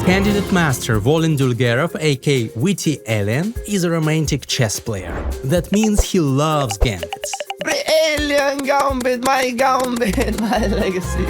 Candidate master Volen Dyulgerov, aka Witty Alien, is a romantic chess player. That means he loves gambits. Alien Gambit, my legacy.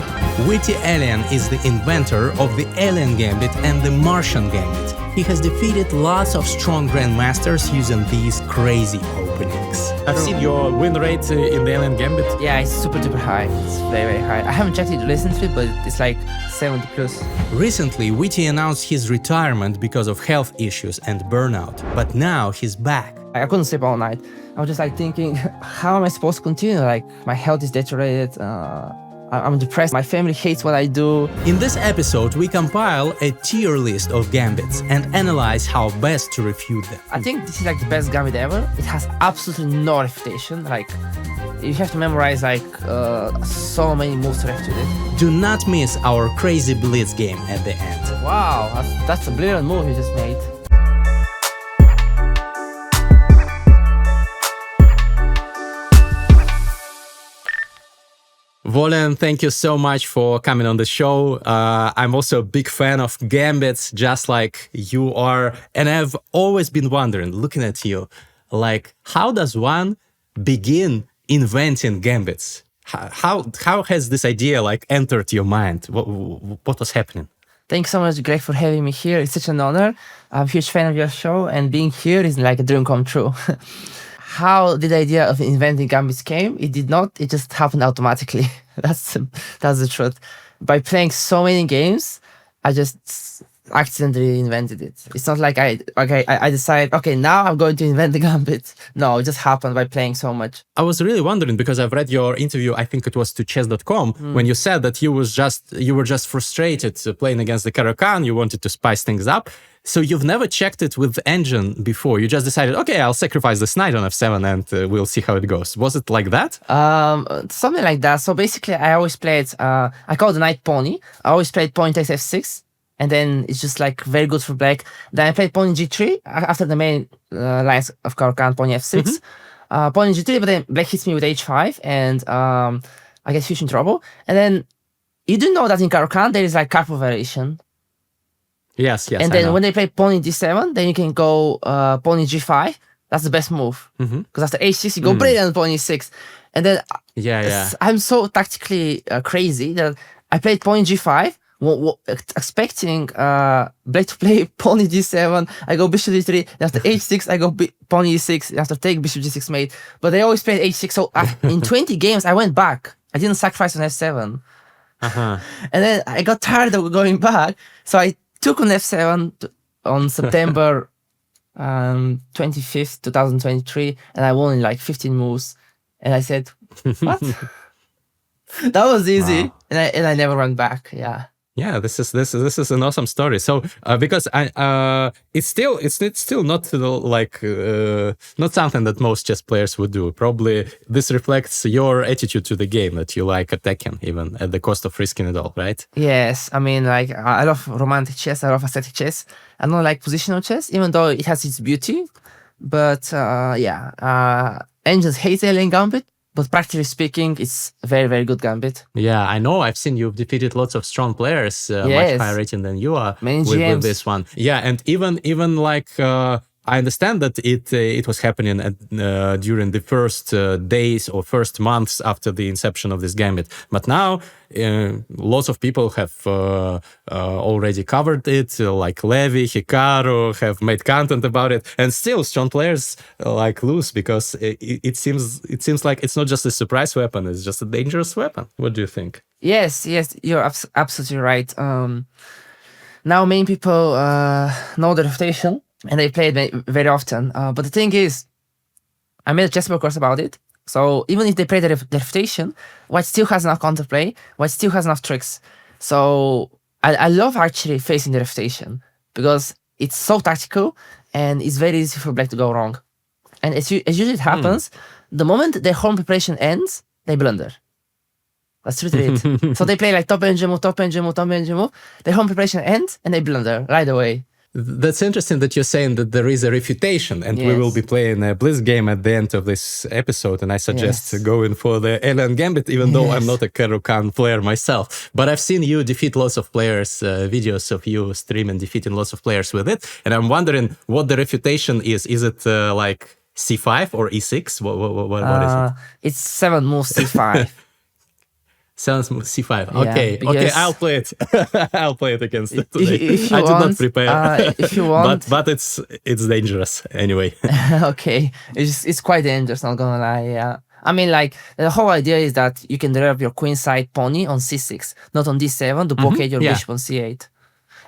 Witty Alien is the inventor of the Alien Gambit and the Martian Gambit. He has defeated lots of strong grandmasters using these crazy openings. I've seen your win rate in the Alien Gambit. Yeah, it's super duper high. It's very high. I haven't checked it recently, but it's like 70 plus. Recently, Witty announced his retirement because of health issues and burnout, but now he's back. I couldn't sleep all night. I was just like thinking, how am I supposed to continue? Like, my health is deteriorated. I'm depressed. My family hates what I do. In this episode, we compile a tier list of gambits and analyze how best to refute them. I think this is like the best gambit ever. It has absolutely no refutation. Like, you have to memorize like so many moves to refute it. Do not miss our crazy blitz game at the end. Wow, that's a brilliant move you just made. Volen, thank you so much for coming on the show. I'm also a big fan of gambits, just like you are. And I've always been wondering, looking at you, like, how does one begin inventing gambits? How has this idea like entered your mind? What was happening? Thanks so much, Greg, for having me here. It's such an honor. I'm a huge fan of your show, and being here is like a dream come true. How did the idea of inventing gambits came? It did not. It just happened automatically. That's the truth. By playing so many games, I just accidentally invented it. It's not like I decided, okay, now I'm going to invent the gambit. No, it just happened by playing so much. I was really wondering because I've read your interview, I think it was to chess.com, when you said that you were just frustrated playing against the Caro-Kann, you wanted to spice things up. So you've never checked it with the engine before. You just decided, okay, I'll sacrifice this knight on f7 and we'll see how it goes. Was it like that? Something like that. So basically, I always played, I call the knight pony. I always played pawn takes f6. And then it's just like very good for black. Then I played pawn g3 after the main lines of Caro-Kann, pawn f6. Pawn g3, but then black hits me with h5 and I get huge in trouble. And then you do know that in Caro-Kann there is like Karpov variation. Yes. And then when they play pawn d7, then you can go pawn g5. That's the best move. Because after h6, you go brilliant pawn e6. And then I'm so tactically crazy that I played pawn g5, expecting black to play pawn d7. I go bishop d3. After h6, I go pawn e6. After take bishop g6 mate. But they always played h6. So in 20 games, I went back. I didn't sacrifice on f7. And then I got tired of going back. So I took on f7 on September 25th, 2023, and I won in like 15 moves. And I said, "What? That was easy." Wow. And I never went back. Yeah, this is an awesome story. So because it's still not like not something that most chess players would do. Probably this reflects your attitude to the game, that you like attacking even at the cost of risking it all, right? Yes, I mean, like, I love romantic chess. I love aesthetic chess. I don't like positional chess, even though it has its beauty. But engines hate Alien Gambit. But practically speaking, it's a very, very good gambit. Yeah, I know. I've seen you've defeated lots of strong players, much higher rating than you are with this one. Yeah, and even like I understand that it was happening during the first days or first months after the inception of this gambit. But now lots of people have already covered it, like Levi, Hikaru, have made content about it, and still strong players like lose because it seems like it's not just a surprise weapon; it's just a dangerous weapon. What do you think? Yes, you're absolutely right. Now many people know the refutation. And they play it very often. But the thing is, I made a chessboard course about it. So even if they play the refutation, white still has enough counterplay. White still has enough tricks. So I love actually facing the refutation because it's so tactical and it's very easy for black to go wrong. And as usually it happens, the moment their home preparation ends, they blunder. That's literally it. So they play like top engine move, top engine move, top engine move. Their home preparation ends and they blunder right away. That's interesting that you're saying that there is a refutation, and we will be playing a blitz game at the end of this episode, and I suggest going for the Alien Gambit, even though I'm not a Karukan player myself. But I've seen you defeat lots of players, videos of you streaming defeating lots of players with it, and I'm wondering what the refutation is. Is it like C5 or E6? What is it? It's 7 moves C5. Sounds C5. Okay, I'll play it. I'll play it against it today. If you I did not prepare. If you want, but it's dangerous anyway. Okay, it's quite dangerous. Not gonna lie. Yeah, I mean, like the whole idea is that you can develop your queen side pony on C6, not on D7 to blockade your bishop on C8,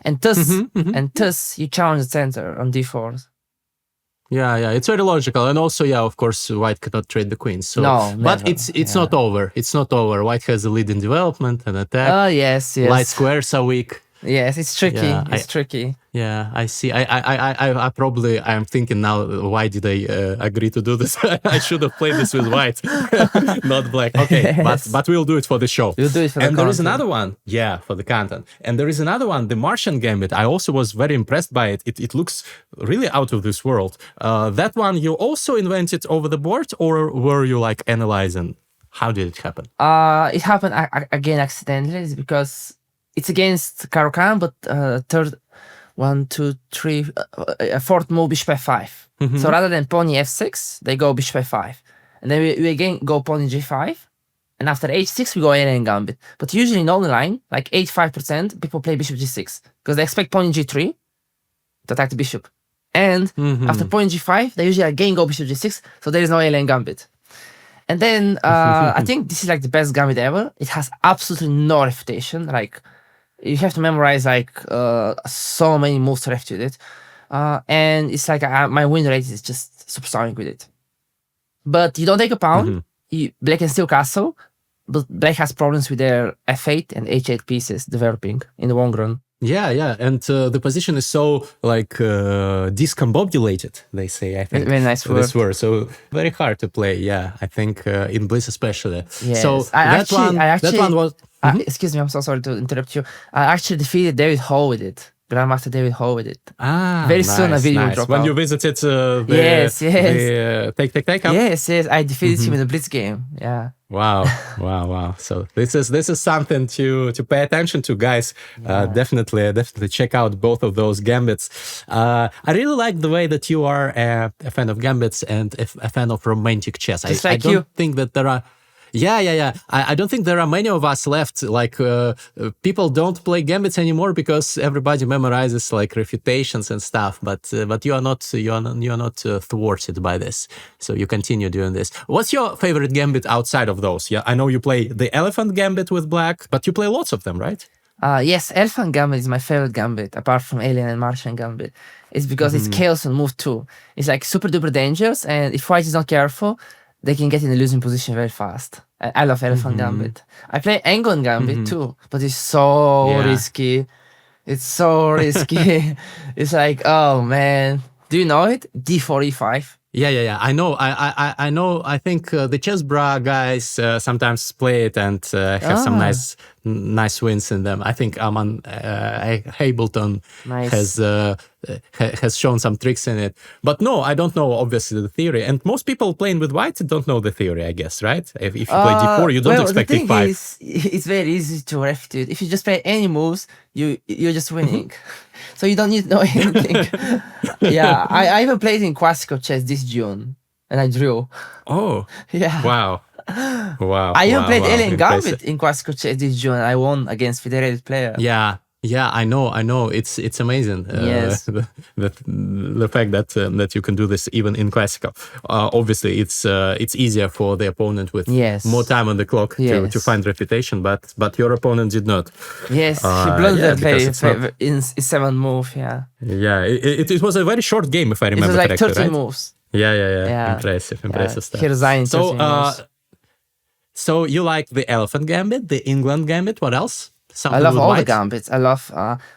and thus you challenge the center on D4. Yeah, it's very logical, and also, of course, White cannot trade the queen. So, no, but it's not over. It's not over. White has a lead in development and attack. Oh yes. Light squares are weak. Yes, it's tricky. Yeah, it's tricky. Yeah, I see. I probably I'm thinking now. Why did I agree to do this? I should have played this with White, not Black. Okay, but we'll do it for the show. We'll do it for the content. And there is another one. Yeah, for the content. And there is another one, the Martian Gambit. I also was very impressed by it. It looks really out of this world. That one you also invented over the board, or were you like analyzing? How did it happen? It happened again accidentally. It's because it's against Karukan, but fourth move bishop f5. So rather than pony f6, they go bishop f5. And then we again go pony g5. And after h6, we go Alien Gambit. But usually in online, like 85%, people play bishop g6. Because they expect pony g3 to attack the bishop. And after pony g5, they usually again go bishop g6. So there is no Alien Gambit. And then I think this is like the best gambit ever. It has absolutely no refutation. Like, you have to memorize like so many moves to refute it, and it's like my win rate is just supersonic with it. But you don't take a pawn. Black can still castle, but Black has problems with their f8 and h8 pieces developing in the long run. Yeah, and the position is so like discombobulated, they say. I think very nice word. This word, so very hard to play. Yeah, I think in Blitz especially. Yes. So that one was. Excuse me, I'm so sorry to interrupt you. I actually defeated David Hall with it. Grandmaster David Hall with it. Very soon a video will drop when out. you visited the take up? Yes, I defeated him in the Blitz game. Yeah. Wow. So this is something to pay attention to, guys. Definitely check out both of those gambits. I really like the way that you are a fan of gambits and a fan of romantic chess. I don't think that there are. Yeah. I don't think there are many of us left. Like people don't play gambits anymore because everybody memorizes like refutations and stuff. But you are not thwarted by this. So you continue doing this. What's your favorite gambit outside of those? Yeah, I know you play the Elephant Gambit with Black, but you play lots of them, right? Yes, Elephant Gambit is my favorite gambit, apart from Alien and Martian Gambit. It's because it's chaos on move 2. It's like super duper dangerous, and if White is not careful, they can get in a losing position very fast. I love Elephant Gambit. I play England Gambit too, but it's so risky. It's so risky. It's like, oh man. Do you know it? D4, E5. Yeah. I know. I know. I think the Chess Bra guys sometimes play it and have some nice wins in them. I think Aman Hableton has shown some tricks in it. But no, I don't know, obviously, the theory. And most people playing with White don't know the theory, I guess, right? If you play D4, you don't expect the thing E5. It's very easy to refute. If you just play any moves, you're just winning. So you don't need to know anything. Yeah, I even played in classical chess this June, and I drew. Oh. Yeah. Wow. I even played Alien Gambit in classical chess this June. I won against federated player. Yeah, I know. It's amazing. Yes. The fact that you can do this even in classical. Obviously, it's easier for the opponent with more time on the clock to find refutation, but your opponent did not. Yes, he blundered in 7 move. Yeah. Yeah, it was a very short game if I remember correctly. It was like 30 right? moves. Yeah. Impressive stuff. He resigned 30 moves. So you like the Elephant Gambit, the England Gambit? What else? I love all the gambits. I love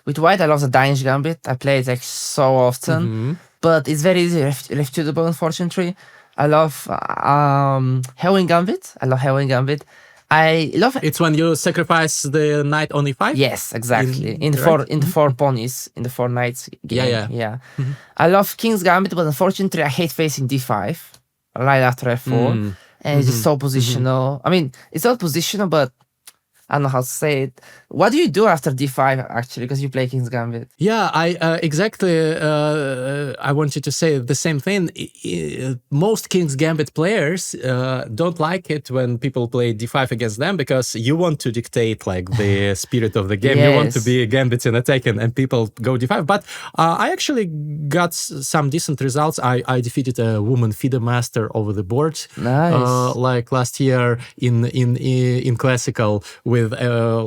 with White. I love the Danish Gambit. I play it like so often, but it's very easy refutable. Unfortunately, I love Hellwing Gambit. I love Hellwing Gambit. I love it. It's when you sacrifice the knight on e5? Yes, exactly. In the four ponies, in the 4 knights game. Yeah. I love King's Gambit, but unfortunately I hate facing d5 right after f4. And it's just so positional. I mean, it's not positional, but I don't know how to say it. What do you do after d5 actually? Because you play King's Gambit. Yeah, I exactly. I wanted to say the same thing. Most King's Gambit players don't like it when people play d5 against them because you want to dictate like the spirit of the game. You want to be a Gambit in attacking, and people go d5. But I actually got some decent results. I defeated a woman FIDE master over the board. Nice. Like last year in classical with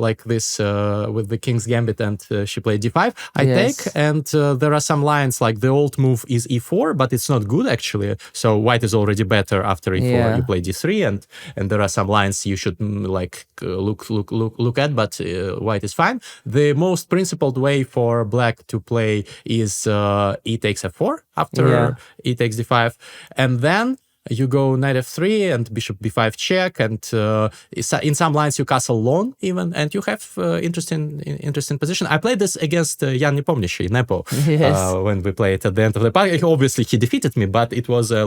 like this with the King's Gambit, and she played d5. I take, and there are some lines like the old move is e4, but it's not good actually. So white is already better after e4. You play d3, and there are some lines you should like look at, but white is fine. The most principled way for black to play is e takes f4 after e takes d5, and then you go knight f3 and bishop b5 check, and in some lines you castle long even, and you have interesting position. I played this against Jan Nepomniachtchi, Nepo, when we played at the end of the party. Obviously he defeated me, but it was a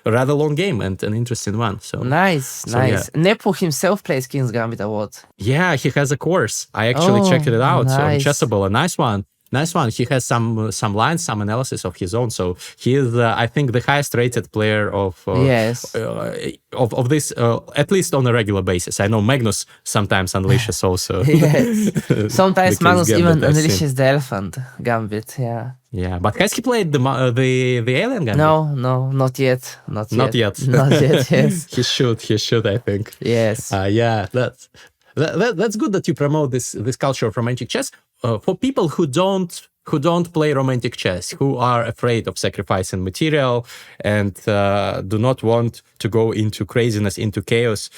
rather long game and an interesting one. So nice. Yeah. Nepo himself plays King's Gambit a lot. Yeah, he has a course. I actually checked it out on Chessable, a nice one. Nice one. He has some lines, some analysis of his own. So he is, I think, the highest rated player of this, at least on a regular basis. I know Magnus sometimes unleashes also. Sometimes Magnus even unleashes the elephant gambit. Yeah, but has he played the Alien Gambit? No, not yet. Not yet. Yes. He should. I think. Yes. Yeah. That's good that you promote this culture of romantic chess. For people who don't play romantic chess, who are afraid of sacrificing material and do not want to go into craziness, into chaos,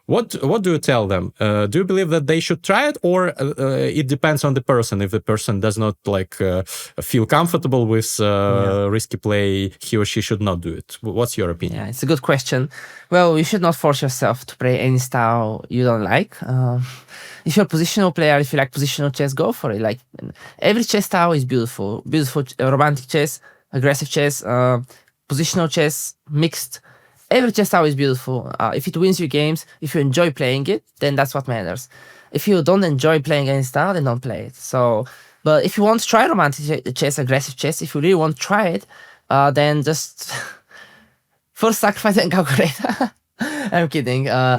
what do you tell them? Do you believe that they should try it, or it depends on the person? If the person does not feel comfortable with risky play, he or she should not do it. What's your opinion? Yeah, it's a good question. Well, you should not force yourself to play any style you don't like. If you're a positional player, if you like positional chess, go for it. Like every chess style is beautiful. Romantic chess, aggressive chess, positional chess, mixed. Every chess style is beautiful. If it wins you games, if you enjoy playing it, then that's what matters. If you don't enjoy playing any style, then don't play it. So, but if you want to try romantic chess, aggressive chess, if you really want to try it, then just first sacrifice and calculate. I'm kidding. I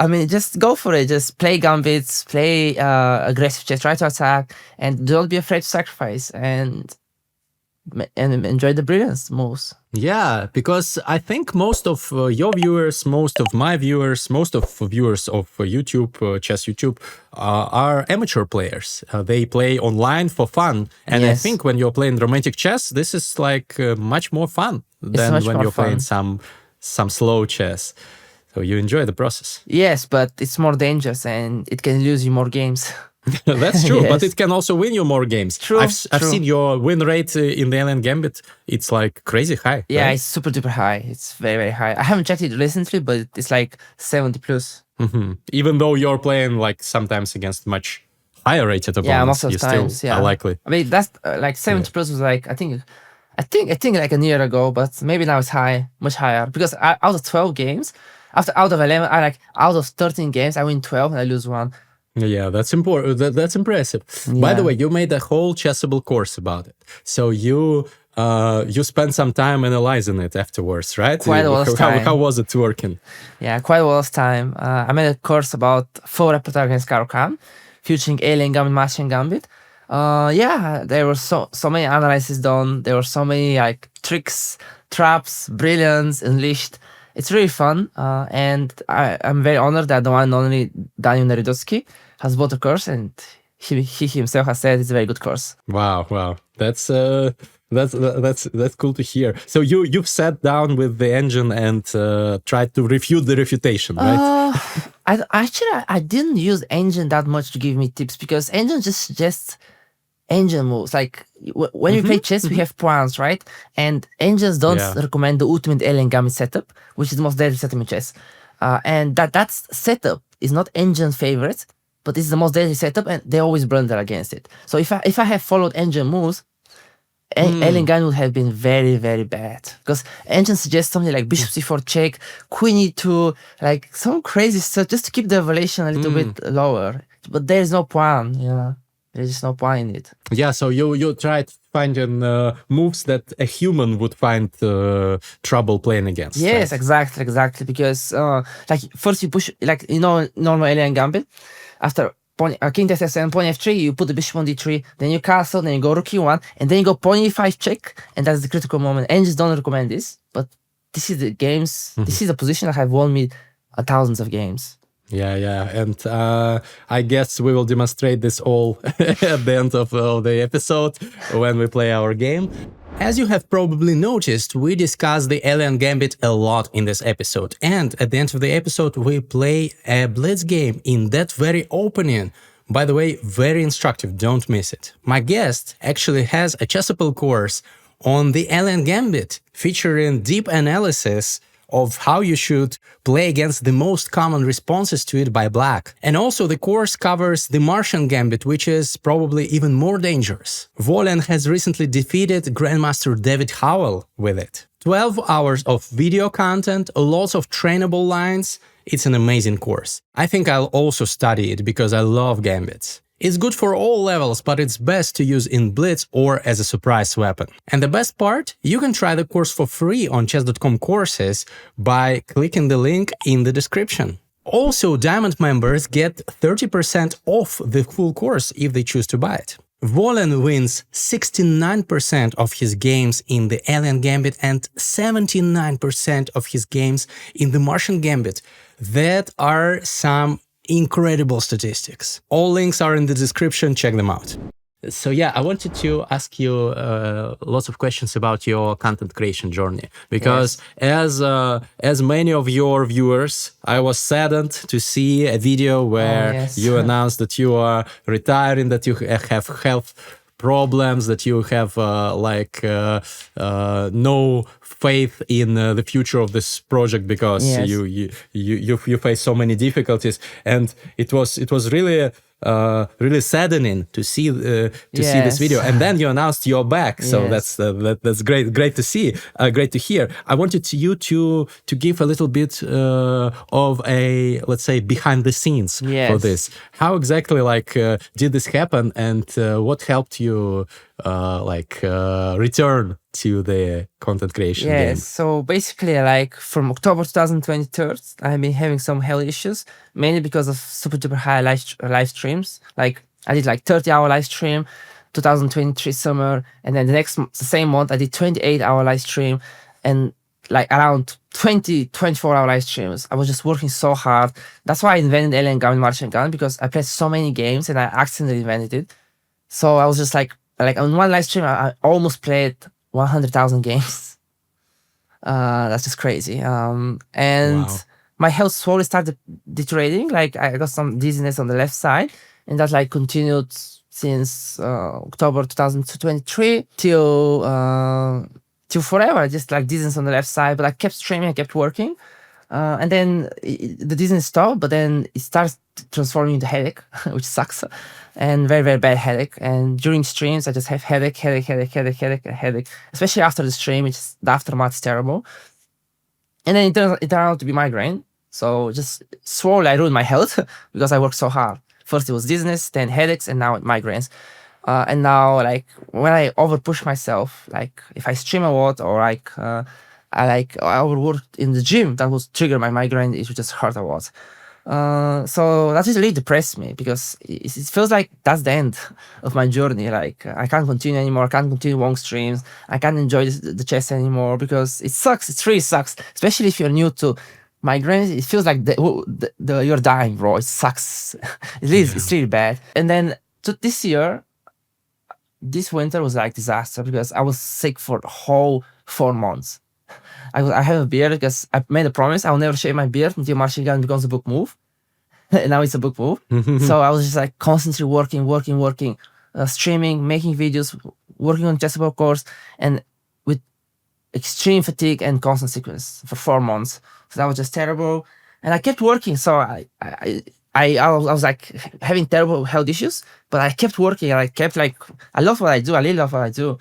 mean, just go for it. Just play gambits, play aggressive chess, try to attack, and don't be afraid to sacrifice and enjoy the brilliance moves. Yeah, because I think most of your viewers, most of my viewers, most of viewers of YouTube, Chess YouTube, are amateur players. They play online for fun. And I think when you're playing romantic chess, this is like much more fun than when you're playing some slow chess. So you enjoy the process. Yes, but it's more dangerous and it can lose you more games. That's true, but it can also win you more games. True. I've seen your win rate in the Alien Gambit. It's like crazy high. Yeah, right? It's super duper high. It's very, very high. I haven't checked it recently, but it's like 70 plus. Even though you're playing like sometimes against much higher rated opponents, most of times, still are likely. I mean, that's like 70 plus was like, I think like a year ago, but maybe now it's much higher. Because out of 12 games, out of 11, out of 13 games, I win 12 and I lose 1. Yeah, that's important. That's impressive. Yeah. By the way, you made a whole Chessable course about it. So you spent some time analyzing it afterwards, right? Quite a lot of time. How was it working? Yeah, quite a lot of time. I made a course about 4 repertoire against Caro Kann, featuring Alien Gambit, Martian Gambit. There were so many analyses done. There were so many like tricks, traps, brilliance unleashed. It's really fun, and I'm very honored that the one and only Daniel Nerudowski has bought a course, and he himself has said it's a very good course. Wow, that's cool to hear. So you've sat down with the engine and tried to refute the refutation, right? I didn't use engine that much to give me tips, because engine just engine moves. Like when we play chess, we have pawns, right? And engines don't recommend the ultimate Alien Gambit setup, which is the most deadly setup in chess. And that setup is not Engine's favorite, but it's the most deadly setup, and they always blunder against it. So if I have followed Engine moves, Alien Gambit would have been very, very bad, because Engine suggests something like bishop c4 check, queen e2, like some crazy stuff just to keep the evaluation a little bit lower. But there's no point, there's just no point in it. Yeah, so you tried finding moves that a human would find trouble playing against. Yes, right? exactly. Because like first you push, like normal Alien Gambit, after king takes f7, pawn f3, you put the bishop on d3, then you castle, then you go rook e1, and then you go pawn e5 check, and that's the critical moment. Engines don't recommend this, but this is the games, this is the position that have won me thousands of games. Yeah, and I guess we will demonstrate this all at the end of the episode when we play our game. As you have probably noticed, we discuss the Alien Gambit a lot in this episode, and at the end of the episode we play a blitz game in that very opening. By the way, very instructive, don't miss it. My guest actually has a Chessable course on the Alien Gambit, featuring deep analysis of how you should play against the most common responses to it by black. And also the course covers the Martian Gambit, which is probably even more dangerous. Volen has recently defeated Grandmaster David Howell with it. 12 hours of video content, lots of trainable lines. It's an amazing course. I think I'll also study it because I love gambits. It's good for all levels, but it's best to use in blitz or as a surprise weapon. And the best part, you can try the course for free on chess.com courses by clicking the link in the description. Also, Diamond members get 30% off the full course if they choose to buy it. Volen wins 69% of his games in the Alien Gambit and 79% of his games in the Martian Gambit. That are some incredible statistics. All links are in the description, check them out. So yeah, I wanted to ask you lots of questions about your content creation journey, because as many of your viewers, I was saddened to see a video where you announced that you are retiring, that you have health problems, that you have no faith in the future of this project because you face so many difficulties, and it was really really saddening to see this video, and then you announced you're back. So that's great to see, great to hear. I wanted you to give a little bit of a, let's say, behind the scenes for this. How exactly did this happen, and what helped you return to the content creation game? So basically, from October 2023, I've been having some health issues, mainly because of super duper high live streams. I did 30-hour live stream 2023 summer, and then the same month I did 28-hour live stream, and around 24-hour live streams. I was just working so hard. That's why I invented Alien and Martian Gambit, because I played so many games and I accidentally invented it. So I was just on one live stream I almost played 100,000 games. That's just crazy. And my health slowly started deteriorating. I got some dizziness on the left side, and that continued since October 2023 till forever. Just dizziness on the left side, but I kept streaming, I kept working, and then the dizziness stopped. But then it starts transforming into headache, which sucks, and very, very bad headache. And during streams, I just have headache. Especially after the stream, the aftermath is terrible. And then it turned out to be migraine. So just slowly I ruined my health because I worked so hard. First it was dizziness, then headaches, and now migraines. And now when I overpush myself, if I stream a lot or I overworked in the gym, that would trigger my migraine. It would just hurt a lot. So that really depressed me, because it feels like that's the end of my journey. I can't continue anymore. I can't continue long streams. I can't enjoy the chess anymore because it sucks. It really sucks, especially if you're new to migraines. It feels like you're dying, bro. It sucks. It is. It's really bad. And then this winter was disaster, because I was sick for the whole 4 months. I have a beard because I made a promise I'll never shave my beard until Martian Gambit becomes a book move. And now it's a book move. So I was just constantly working, streaming, making videos, working on chessable course, and with extreme fatigue and constant sickness for 4 months. So that was just terrible. and I kept working. So I was like having terrible health issues, but I kept working. And I kept like, I love what I do. I really love what I do.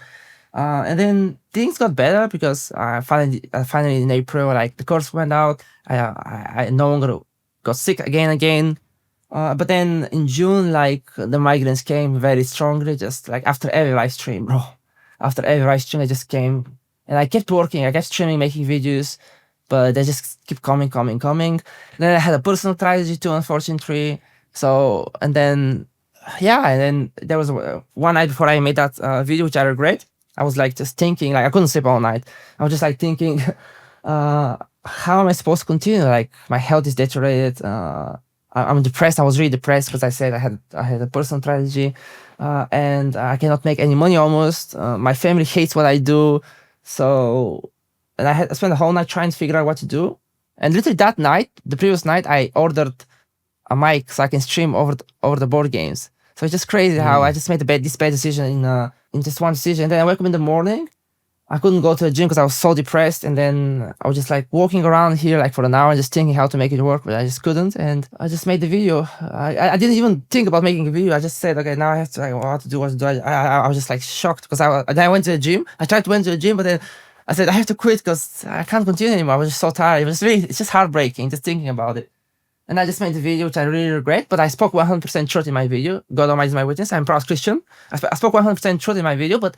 And then things got better because finally in April, like the course went out. I no longer got sick again. But then in June, like the migraines came very strongly, just like after every live stream, bro. After every live stream, they just came, and I kept working. I kept streaming, making videos, but they just keep coming. Then I had a personal tragedy too, unfortunately. So, and then there was one night before I made that video, which I regret. I was like just thinking, like I couldn't sleep all night. I was just like thinking, how am I supposed to continue? Like my health is deteriorated. I'm depressed. I was really depressed because I said I had a personal tragedy, and I cannot make any money almost. My family hates what I do, so. And I spent the whole night trying to figure out what to do. And literally that night, the previous night, I ordered a mic so I can stream over the board games. So it's just crazy how I just made this bad decision in just one decision. And then I woke up in the morning. I couldn't go to the gym because I was so depressed. And then I was just like walking around here like for an hour, just thinking how to make it work, but I just couldn't. And I just made the video. I didn't even think about making a video. I just said, okay, now I have to what to do. I was just like shocked because then I went to the gym. I tried to went to the gym, but then I said, I have to quit because I can't continue anymore. I was just so tired. It's just heartbreaking just thinking about it. And I just made the video, which I really regret, but I spoke 100% truth in my video. God Almighty is my witness. I'm proud Christian. I spoke 100% truth in my video, but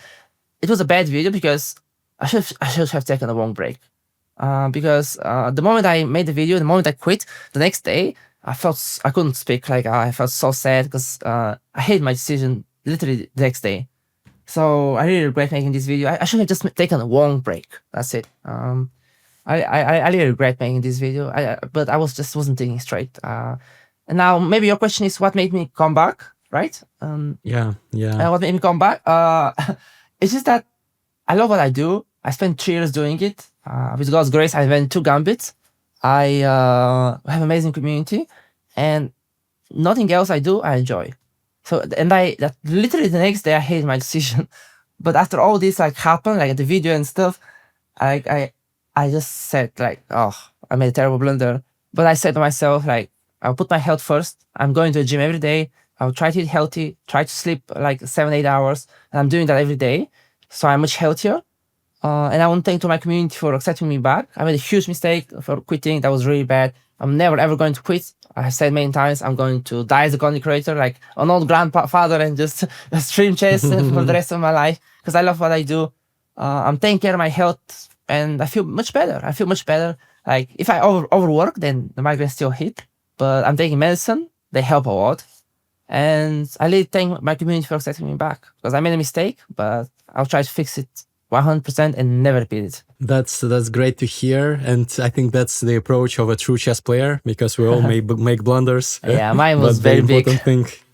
it was a bad video because I should have taken a long break. Because the moment I made the video, the moment I quit, the next day, I couldn't speak. Like I felt so sad because I hated my decision literally the next day. So I really regret making this video. I should have just taken a long break. That's it. I really regret making this video. But I wasn't thinking straight. And now maybe your question is what made me come back, right? Yeah. What made me come back? It's just that I love what I do. I spent 3 years doing it. With God's grace, I went 2 gambits. I have amazing community, and nothing else I do, I enjoy. So, and that literally the next day I hated my decision. But after all this like happened, like the video and stuff, I just said like, oh, I made a terrible blunder. But I said to myself, like, I'll put my health first. I'm going to the gym every day. I'll try to eat healthy, try to sleep like 7-8 hours. And I'm doing that every day. So I'm much healthier. And I want to thank to my community for accepting me back. I made a huge mistake for quitting. That was really bad. I'm never ever going to quit. I have said many times I'm going to die as a content creator, like an old grandfather, and just stream chess for the rest of my life because I love what I do. I'm taking care of my health, and I feel much better. Like if I overwork, then the migraines still hit. But I'm taking medicine; they help a lot. And I really thank my community for accepting me back because I made a mistake, but I'll try to fix it 100% and never repeat it. That's great to hear, and I think that's the approach of a true chess player because we all make blunders. Yeah, mine was very big.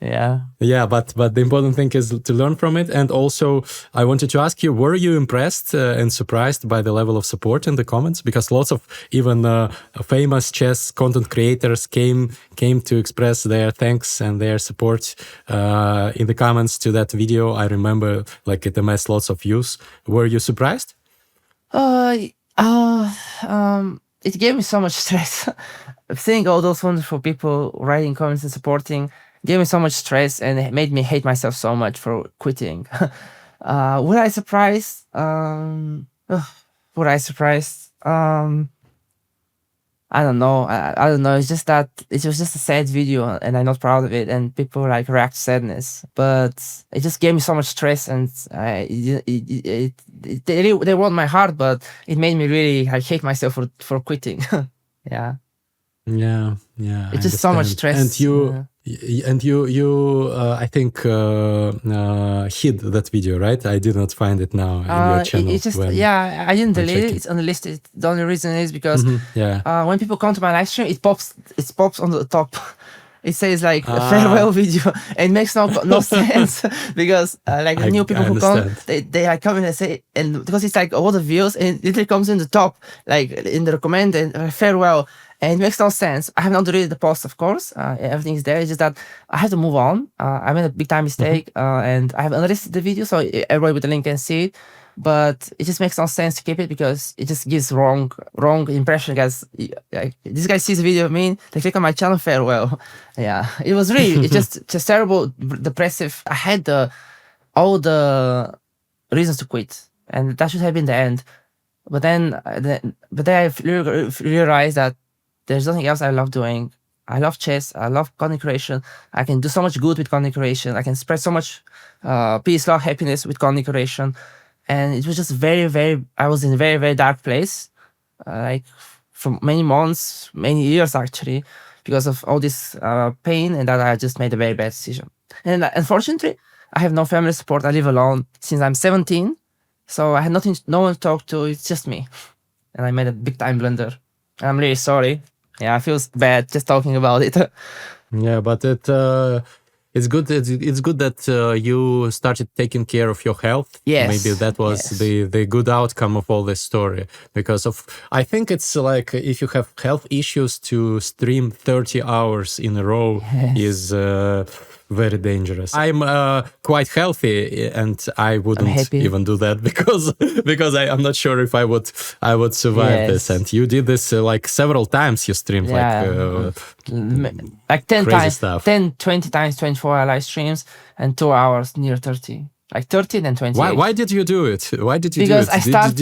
Yeah, but the important thing is to learn from it. And also, I wanted to ask you: were you impressed and surprised by the level of support in the comments? Because lots of even famous chess content creators came to express their thanks and their support in the comments to that video. I remember like it amassed lots of views. Were you surprised? It gave me so much stress. Seeing all those wonderful people writing comments and supporting gave me so much stress, and it made me hate myself so much for quitting. Were I surprised? I don't know. I don't know. It's just that it was just a sad video, and I'm not proud of it. And people like react to sadness, but it just gave me so much stress, and they warmed my heart, but it made me really hate myself for quitting. Yeah. It's just so much stress. And you I think hid that video, right? I did not find it now in your channel. It's just I didn't delete it. It's unlisted. The only reason is because when people come to my live stream, it pops on the top. It says like a farewell video, and it makes no sense because like new people who come, they like come in and say, and because it's like all the views, and it literally comes in the top, like in the recommend and farewell. And it makes no sense. I have not deleted the post, of course. Everything is there. It's just that I have to move on. I made a big time mistake, and I have unlisted the video, so everybody with the link can see it. but it just makes no sense to keep it because it just gives wrong impression. Guys, like, this guy sees a video of me, they click on my channel, farewell. Yeah, it was really it's just terrible, depressive. I had all the reasons to quit, and that should have been the end. But then I realized that there's nothing else I love doing. I love chess. I love content creation. I can do so much good with content creation. I can spread so much peace, love, happiness with content creation. And it was just I was in a very, very dark place, like for many months, many years actually, because of all this pain, and that I just made a very bad decision. And unfortunately, I have no family support. I live alone since I'm 17. So I had no one to talk to. It's just me. And I made a big time blunder. And I'm really sorry. Yeah, I feel bad just talking about it. Yeah, but it's good. It's good that you started taking care of your health. Yes. Maybe that was the good outcome of all this story. Because I think it's like if you have health issues, to stream 30 hours in a row is very dangerous. I'm quite healthy, and I wouldn't even do that because I'm not sure if I would survive this. And you did this like several times. You streamed like 10 times, stuff. 10, 20 times, 24 live streams, and 2 hours near 30. Like 30, then 28. Why did you do it? Why did you do it?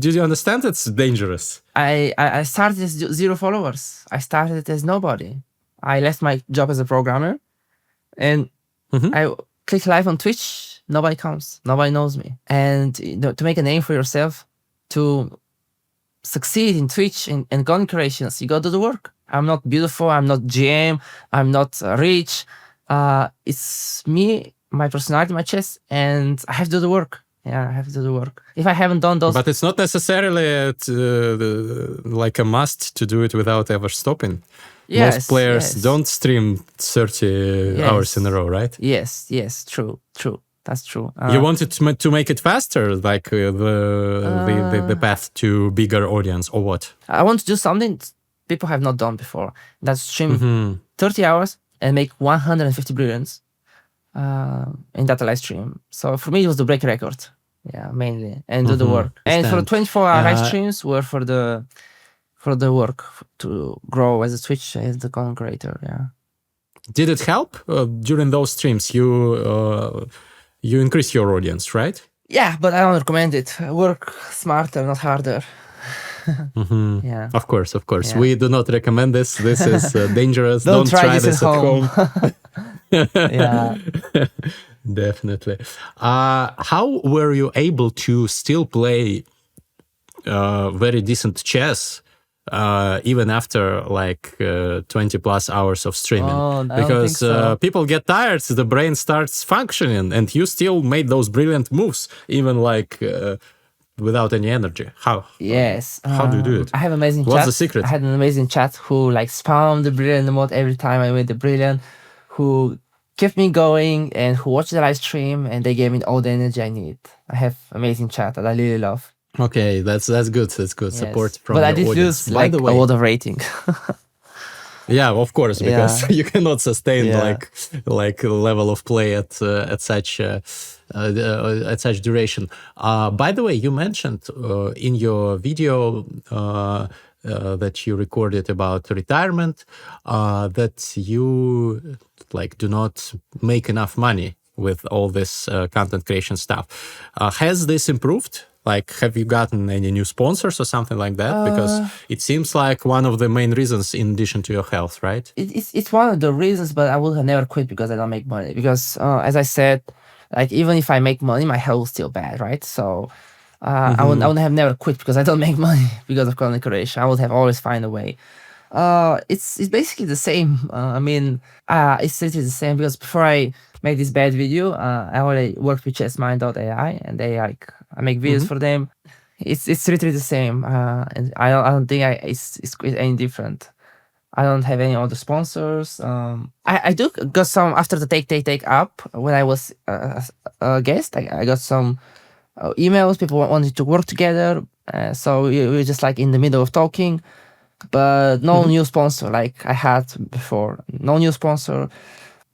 Did you understand it's dangerous? I started as 0 followers. I started as nobody. I left my job as a programmer, and I click live on Twitch. Nobody comes. Nobody knows me. And to make a name for yourself, to succeed in Twitch and content creations, you got to do the work. I'm not beautiful. I'm not GM. I'm not rich. It's me, my personality, my chess, and I have to do the work. Yeah, I have to do the work. If I haven't done those... But it's not necessarily like a must to do it without ever stopping. Yes, most players don't stream 30 hours in a row, right? Yes, true. That's true. You wanted to make it faster, like the path to bigger audience, or what? I want to do something people have not done before. That's stream 30 hours and make 150 brilliance in that live stream. So for me, it was to break record, mainly, and do the work. And for 24-hour live streams were for the work to grow as a Twitch, as the content creator. Yeah. Did it help during those streams? You increase your audience, right? Yeah, but I don't recommend it. Work smarter, not harder. Yeah. Of course. Yeah. We do not recommend this. This is dangerous. Don't try this at home. Yeah. Definitely. How were you able to still play very decent chess even after like 20 plus hours of streaming? Because people get tired, the brain starts functioning, and you still made those brilliant moves, even like without any energy. How? Yes. How do you do it? I have amazing chat. What's the secret? I had an amazing chat who like spammed the brilliant mode every time I made the brilliant, who kept me going and who watched the live stream, and they gave me all the energy I need. I have amazing chat that I really love. Okay, that's good. That's good. Yes. Support from but the I did audience. lose like a lot of rating. Yeah, of course, because you cannot sustain like a level of play at such duration. By the way, you mentioned in your video that you recorded about retirement that you like do not make enough money with all this content creation stuff. Has this improved? Like, have you gotten any new sponsors or something like that? Because it seems like one of the main reasons in addition to your health, right? It's one of the reasons, but I would have never quit because I don't make money. Because as I said, like even if I make money, my health is still bad, right? So I would have never quit because I don't make money because of content creation. I would have always find a way. It's basically the same. It's literally the same because before I made this bad video, I already worked with chessmind.ai, and I make videos for them. It's literally the same, and I don't think it's any different. I don't have any other sponsors. I do got some after the take up when I was a guest. I got some emails. People wanted to work together, so we were just like in the middle of talking, but no new sponsor like I had before. No new sponsor.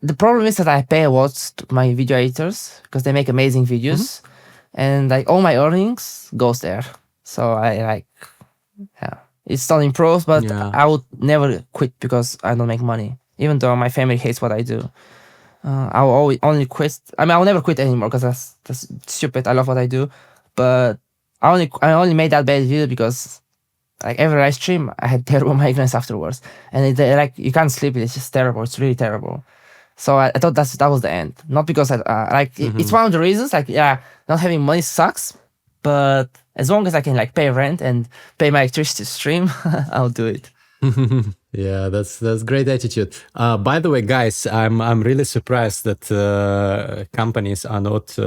The problem is that I pay a lot to my video editors because they make amazing videos. and like all my earnings goes there. So it's not improved, but I would never quit because I don't make money, even though my family hates what I do. I'll always only quit. I mean, I'll never quit anymore because that's stupid. I love what I do, but I only made that bad video because like every live stream I had terrible migraines afterwards, and like you can't sleep. It's just terrible. It's really terrible. So I thought that was the end. Not because it's one of the reasons. Like not having money sucks, but as long as I can like pay rent and pay my electricity stream, I'll do it. Yeah, that's great attitude. By the way, guys, I'm really surprised that companies are not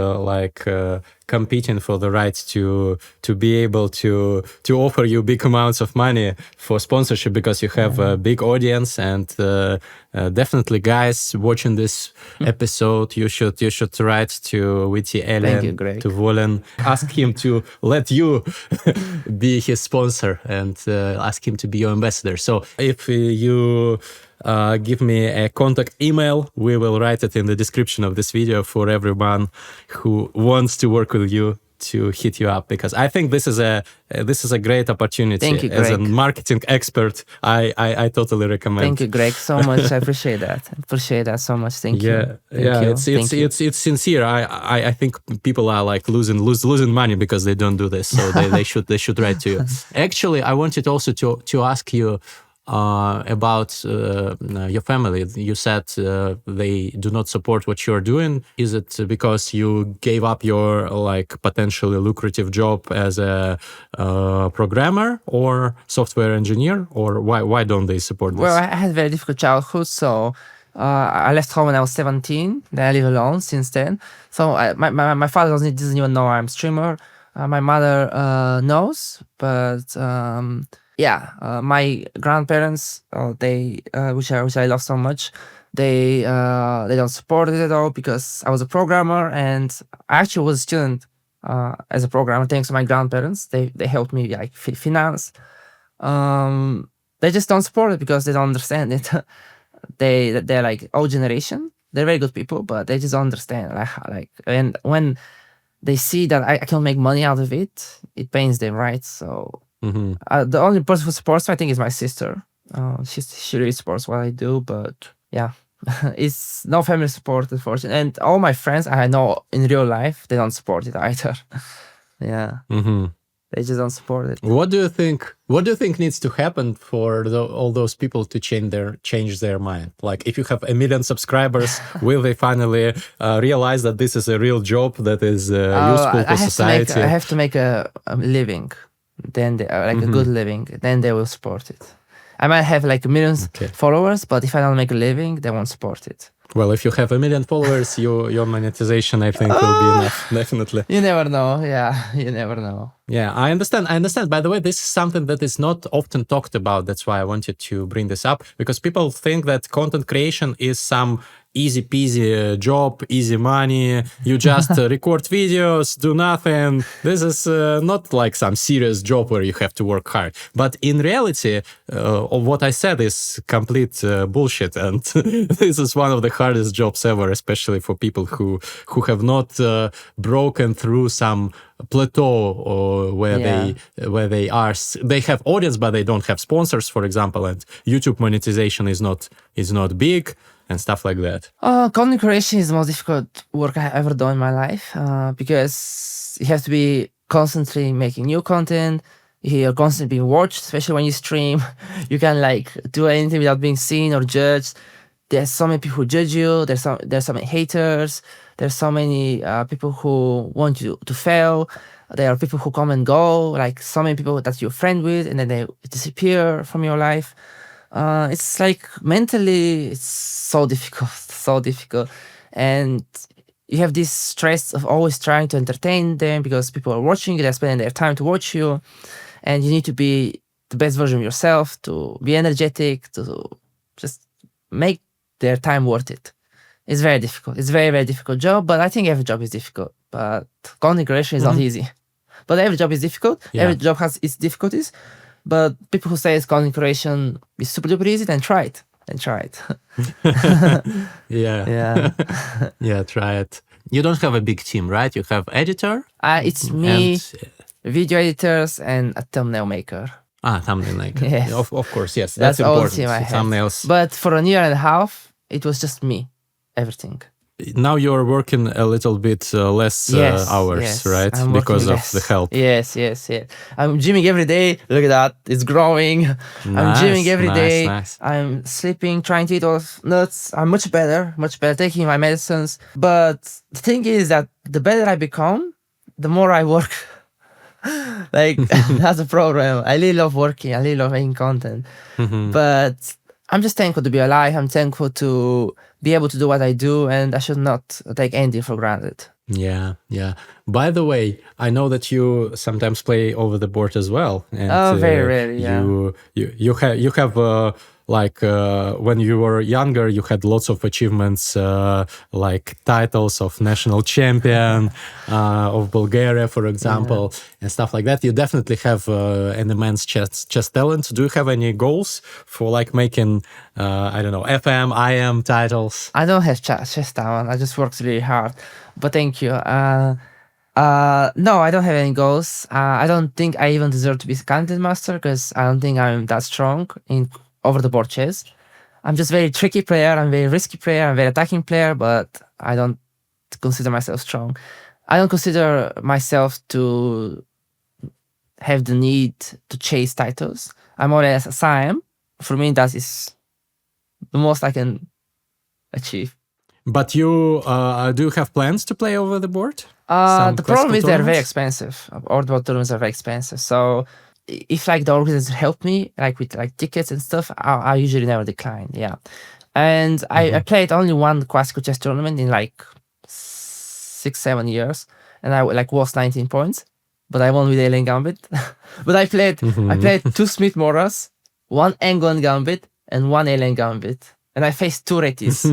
competing for the right to be able to offer you big amounts of money for sponsorship, because you have a big audience. And definitely, guys, watching this episode, you should write to Witty Alien, to Volen, ask him to let you be his sponsor, and ask him to be your ambassador. So if you give me a contact email, we will write it in the description of this video for everyone who wants to work with you to hit you up, because I think this is a great opportunity. Thank you, Greg. As a marketing expert, I totally recommend. Thank you, Greg, so much. I appreciate that. So much. Thank you. It's sincere. I think people are like losing money because they don't do this, so they should write to you. Actually, I wanted also to ask you about your family. You said they do not support what you're doing. Is it because you gave up your like potentially lucrative job as a programmer or software engineer, or why don't they support this? Well, I had a very difficult childhood, so I left home when I was 17. Then I live alone since then. So my father doesn't even know I'm a streamer. My mother knows, but my grandparents, which I love so much, they don't support it at all, because I was a programmer and I actually was a student as a programmer thanks to my grandparents. They helped me like finance. They just don't support it because they don't understand it. They're like old generation. They're very good people, but they just don't understand. And when they see that I can't make money out of it, it pains them, right? So. The only person who supports me, I think, is my sister. She really supports what I do, but it's no family support, unfortunately. And all my friends I know in real life, they don't support it either. They just don't support it. What do you think needs to happen for all those people to change their mind? Like, if you have 1 million subscribers, will they finally realize that this is a real job that is useful for society? I have to make a living. Then they a good living, then they will support it. I might have like millions followers, but if I don't make a living, they won't support it. Well, if you have 1 million followers, your monetization, I think, will be enough, definitely. You never know. You never know. Yeah, I understand. By the way, this is something that is not often talked about. That's why I wanted to bring this up, because people think that content creation is some easy peasy job, easy money. You just record videos, do nothing. This is not like some serious job where you have to work hard. But in reality, what I said is complete bullshit. And this is one of the hardest jobs ever, especially for people who have not broken through some plateau, or where they have audience but they don't have sponsors, for example, and YouTube monetization is not big and stuff like that. Content creation is the most difficult work I have ever done in my life, because you have to be constantly making new content. You're constantly being watched, especially when you stream. You can't like do anything without being seen or judged. There's so many people who judge you. There's so many haters. There's so many people who want you to fail. There are people who come and go, like so many people that you're friend with, and then they disappear from your life. It's like mentally, it's so difficult. And you have this stress of always trying to entertain them because people are watching you, they're spending their time to watch you. And you need to be the best version of yourself, to be energetic, to just make their time worth it. It's very difficult. It's a very, very difficult job, but I think every job is difficult. But content creation is not easy. But every job is difficult. Yeah. Every job has its difficulties. But people who say content creation is super duper easy, then try it. Yeah, try it. You don't have a big team, right? You have editor. It's me, video editors, and a thumbnail maker. Thumbnail maker. Yes. Of course, yes. That's important. all the team I have. Thumbnails. But for a year and a half, it was just me, everything. Now you're working a little bit less hours, right? Because of the help. Yes. I'm gymming every day. Look at that. It's growing. Nice, I'm gymming every day. Nice. I'm sleeping, trying to eat all nuts. I'm much better, taking my medicines. But the thing is that the better I become, the more I work. That's a problem. I really love working. I really love making content. But I'm just thankful to be alive. I'm thankful to be able to do what I do, and I should not take anything for granted. Yeah. By the way, I know that you sometimes play over the board as well. And, very rarely. Yeah. You have when you were younger, you had lots of achievements, like titles of national champion of Bulgaria, for example, and stuff like that. You definitely have an immense chess talent. Do you have any goals for making, FM, IM titles? I don't have chess talent. I just worked really hard. But thank you. No, I don't have any goals. I don't think I even deserve to be content master because I don't think I'm that strong in over the board chess. I'm just very tricky player. I'm very risky player. I'm very attacking player, but I don't consider myself strong. I don't consider myself to have the need to chase titles. I'm more or less a Siam. For me, that is the most I can achieve. But you do you have plans to play over the board? The problem is they're very expensive. Over the board tournaments are very expensive. So if the organizers help me with tickets and stuff, I usually never decline. Yeah, and I played only one classical chess tournament in 6-7 years, and I lost 19 points, but I won with Alien Gambit. But I played 2 Smith Morras, 1 England Gambit, and 1 Alien Gambit, and I faced 2 Retis.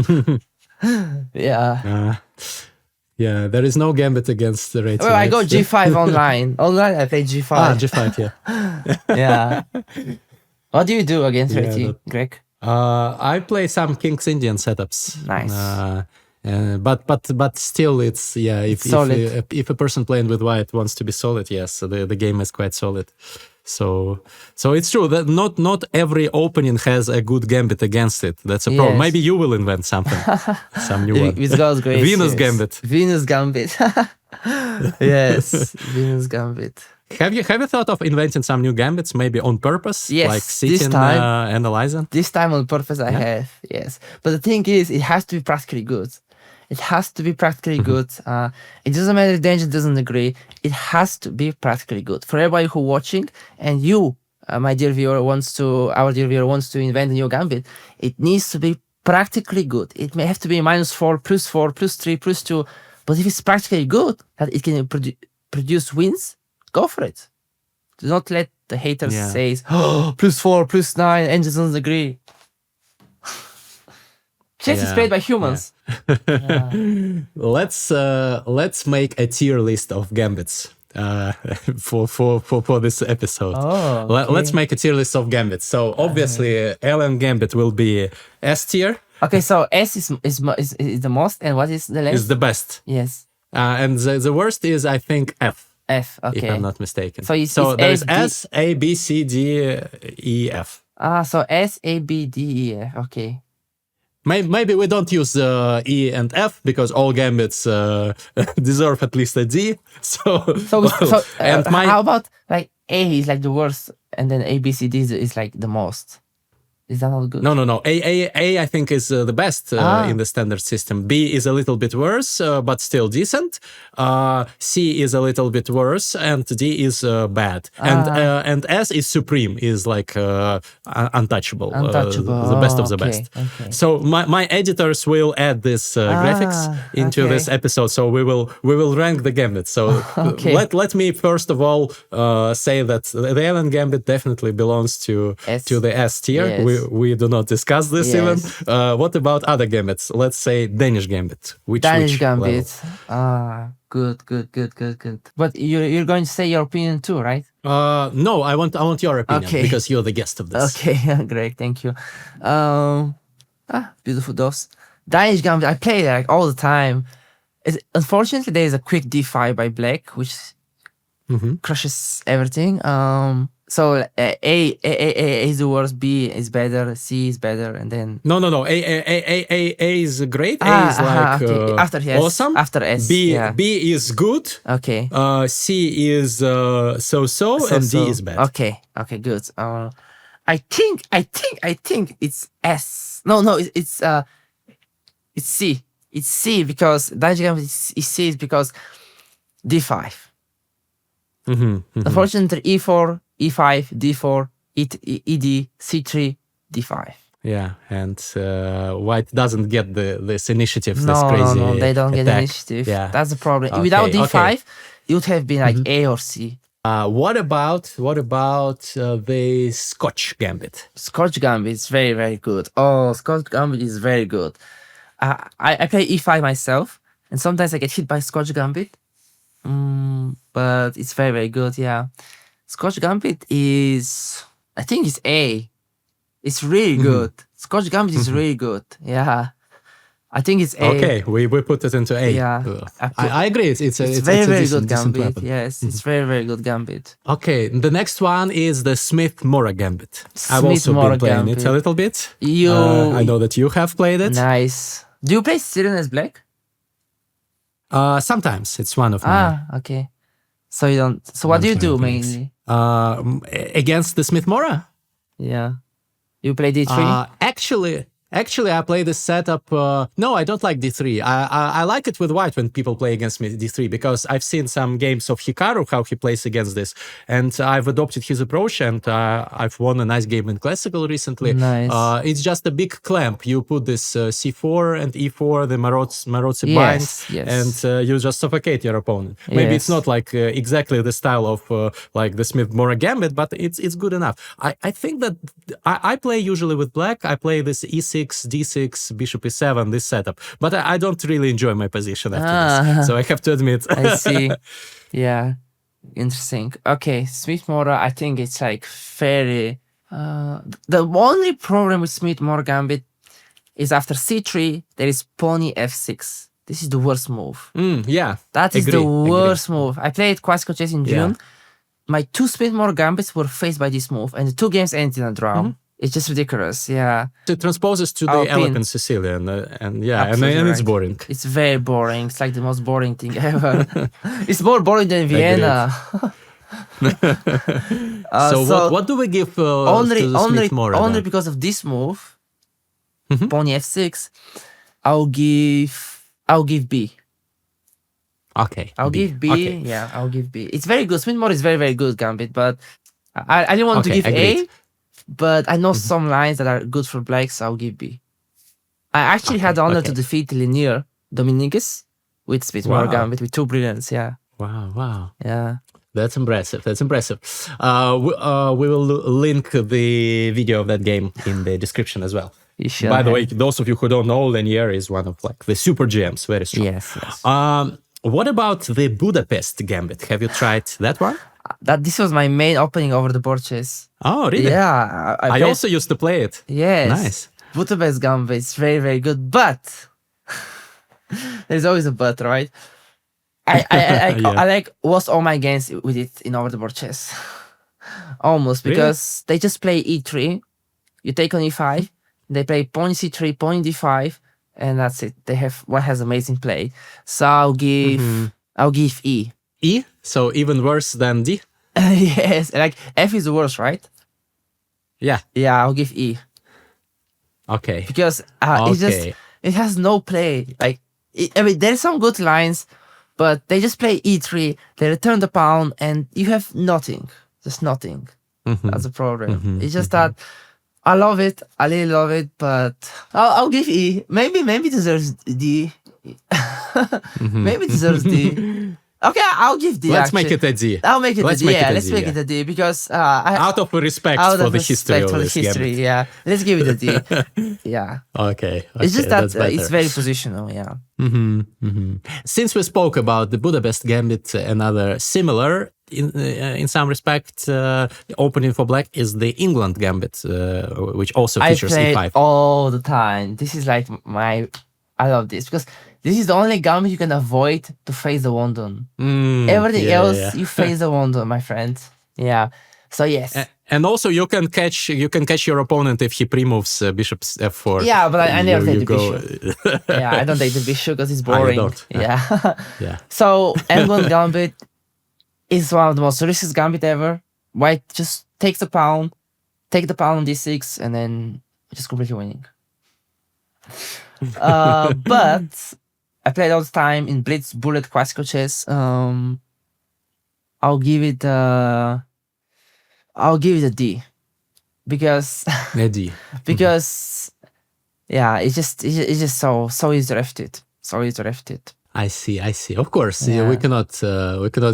Yeah, there is no gambit against the rating. Well, I go G5 online. Online, I play G5. G5, yeah. Yeah. What do you do against rating, Greg? I play some King's Indian setups. Nice. But still, it's solid. If a person playing with white wants to be solid, yes, the game is quite solid. So it's true that not every opening has a good gambit against it. That's a problem. Maybe you will invent something, some new one. With God's grace. Venus Gambit. Venus Gambit. Yes, Venus Gambit. Have you thought of inventing some new gambits, maybe on purpose? Yes, like sitting, analyzing? This time on purpose I have, yes. But the thing is, it has to be practically good. It has to be practically good. It doesn't matter if the engine doesn't agree. It has to be practically good. For everybody who's watching, and you, our dear viewer, wants to invent a new gambit, it needs to be practically good. It may have to be -4, +4, +3, +2. But if it's practically good, that it can produce wins, go for it. Do not let the haters say, +4, +9, engine doesn't agree. Chess is played by humans. Let's make a tier list of gambits for this episode. Let's make a tier list of gambits. So obviously, Alien Gambit will be S tier. Okay, so S is the most, and what is the less? Is the best. Yes. And the worst is, I think, F. F. Okay. If I'm not mistaken. So there's S, A, B, C, D, E, F. So S, A, B, D, E, F. Okay. Maybe we don't use E and F because all gambits deserve at least a D. How about A is the worst, and then A, B, C, D is the most? Is that not good? No. A I think is the best in the standard system. B is a little bit worse, but still decent. C is a little bit worse, and D is bad. And S is supreme, is untouchable. The best of the best. Okay. So my editors will add this graphics into this episode. So we will rank the gambit. So let me first of all say that the Alien Gambit definitely belongs to the S tier. Yes. We do not discuss this even. What about other gambits? Let's say Danish Gambit. Danish Gambit. Good. But you're going to say your opinion too, right? No, I want your opinion because you're the guest of this. Okay, great, thank you. Beautiful DOS. Danish Gambit, I play it all the time. Unfortunately, there is a quick d5 by black, which crushes everything. So A is the worst, B is better, C is better, and then no. A is great. A is like okay. After S, awesome. After S, B is good. Okay. C is so, and D is bad. Okay, good. I think it's S. No, it's C. It's C because Dyulgerov Gambit is C is because D5. Unfortunately, E4, E5, D4, ED, C3, D5. Yeah, and White doesn't get this initiative. This crazy no, they don't attack. get initiative. Yeah. That's the problem. Without D5, it would have been like A or C. What about the Scotch Gambit? Scotch Gambit is very, very good. Oh, Scotch Gambit is very good. I play E5 myself, and sometimes I get hit by Scotch Gambit. But it's very, very good, yeah. Scotch Gambit is, I think it's A. It's really good. Scotch Gambit is really good, yeah. I think it's A. Okay, we put it into A. Yeah. I agree. It's very, very decent, good Gambit. weapon. Yes, it's very, very good Gambit. Okay, the next one is the Smith-Morra Gambit. I've also been playing it a little bit. I know that you have played it. Nice. Do you play Syrian as black? Sometimes it's one of my. Okay. So you don't. So what do you do mainly? Against the Smith-Morra? Yeah. You play D3? Actually, I play this setup. No, I don't like D3. I like it with White when people play against me D3 because I've seen some games of Hikaru, how he plays against this. And I've adopted his approach and I've won a nice game in Classical recently. Nice. It's just a big clamp. You put this C4 and E4, the Marozzi binds, and you just suffocate your opponent. Maybe it's not like exactly the style of like the Smith-Morra Gambit, but it's good enough. I think that I play usually with black. I play this E6, D6, Bishop E7, this setup. But I don't really enjoy my position after this. So I have to admit. I see. Yeah. Interesting. Okay, Smith-Morra, I think it's like very... the only problem with Smith-Morra Gambit is after C3, there is Pony F6. This is the worst move. Yeah. That is the worst move. I played Classical Chess in June. My 2 Smith-Morra Gambits were faced by this move, and the 2 games ended in a draw. It's just ridiculous, yeah. It transposes to the Elephant Sicilian, and it's boring. It's very boring. It's like the most boring thing ever. It's more boring than Vienna. So what do we give to the Smith-Morra? Only because of this move, Pony F6, I'll give B. Okay. I'll give B. Okay. Yeah, I'll give B. It's very good. Smith-Morra is very, very good Gambit, but I didn't want to give A. But I know some lines that are good for black, so I'll give B. I actually had the honor to defeat Linear Dominguez with Smith-Morra Gambit with 2 brilliants, yeah. Wow. Yeah. That's impressive. We will link the video of that game in the description as well. By the way, those of you who don't know, Linear is one of like the super GMs, very strong. Yes. What about the Budapest Gambit? Have you tried that one? This was my main opening over the board chess. Oh, really? Yeah. I also used to play it. Yes. Nice. Budapest Gambit is very, very good, but there's always a but, right? I lost all my games with it in over the board chess. Almost, because they just play E3, you take on E5, they play pawn C3, pawn D5, and that's it. One has amazing play. So I'll give E. E? So even worse than D? Yes, like F is the worst, right? Yeah. Yeah, I'll give E. Okay. Because it has no play. Like, there's some good lines, but they just play E3, they return the pawn, and you have nothing. Just nothing. That's the problem. It's just that I love it. I really love it, but I'll give E. Maybe it deserves D. Maybe it deserves D. Okay, I'll give D. Let's make it a D. I'll make it a D. Yeah, let's make it a D because out of respect for the history of this game. Yeah, let's give it a D. Yeah. Okay. It's just that it's very positional. Yeah. Since we spoke about the Budapest Gambit, another similar in some respect opening for black is the England Gambit, which also features E5. I play all the time. This is like I love this because This is the only gambit you can avoid to face the Wandon. Everything else, you face the Wandon, my friend. Yeah. So yes. And also you can catch your opponent if he pre-moves bishop f4. Yeah, but I never take the bishop. Yeah, I don't take the bishop because it's boring. You don't. Yeah. Yeah. So N1 gambit is one of the most riskiest gambit ever. White just takes the pawn, take the pawn on d6, and then just completely winning. But I played all the time in blitz, bullet, classical chess. I'll give it a D, because a D. Because yeah, it's just so easy to reft it. So easy to reft it. I see. Of course, we cannot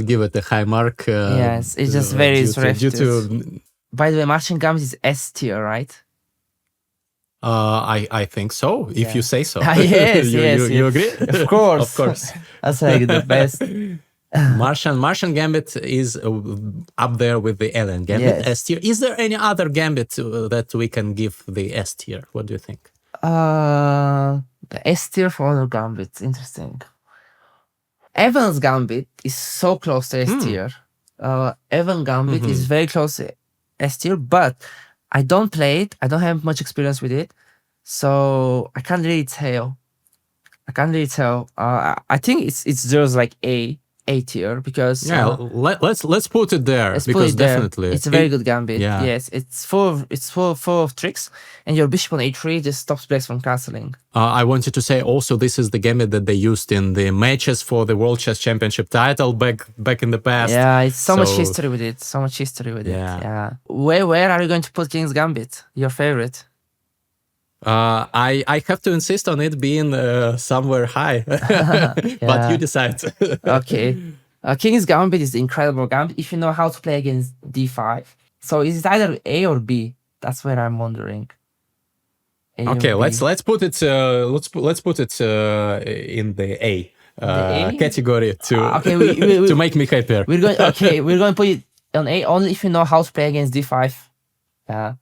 give it a high mark. Yes, it's just very easy to reft it. By the way, Martian Gambit is S tier, right? I think so. If you say so. Yes, you agree? Of course. Of course. That's like the best. Martian Gambit is up there with the Alien Gambit, S tier. Is there any other Gambit that we can give the S tier? What do you think? The S tier for other Gambits. Interesting. Evan's Gambit is so close to S tier. Evan Gambit is very close to S tier, but I don't play it. I don't have much experience with it, so I can't really tell. I think it's just like A tier, because let's put it there, because definitely it's a very good gambit. Yeah. Yes, it's full of tricks, and your bishop on a3 just stops blacks from castling. I wanted to say also, this is the gambit that they used in the matches for the World Chess Championship title back in the past. Yeah, it's so much history with it. Yeah. Where are you going to put King's Gambit? Your favorite? I have to insist on it being somewhere high, but you decide. Okay. King's Gambit is the incredible gambit if you know how to play against d5. So is it either A or B? That's where I'm wondering. Okay, let's put it in the A category to make me happier. We're going to put it on A only if you know how to play against d5.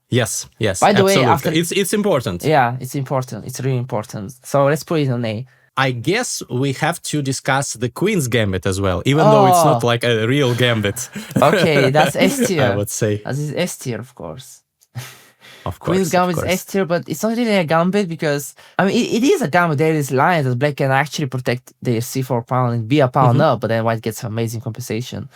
Yes. By the way, it's important. Yeah, it's important. It's really important. So let's put it on A. I guess we have to discuss the Queen's Gambit as well, even though it's not like a real gambit. Okay, that's S tier. I would say. That is S tier, of course. Of course. Queen's Gambit is S tier, but it's not really a gambit, because I mean it is a gambit. There is lines that black can actually protect their c4 pawn and be a pawn up, but then white gets amazing compensation.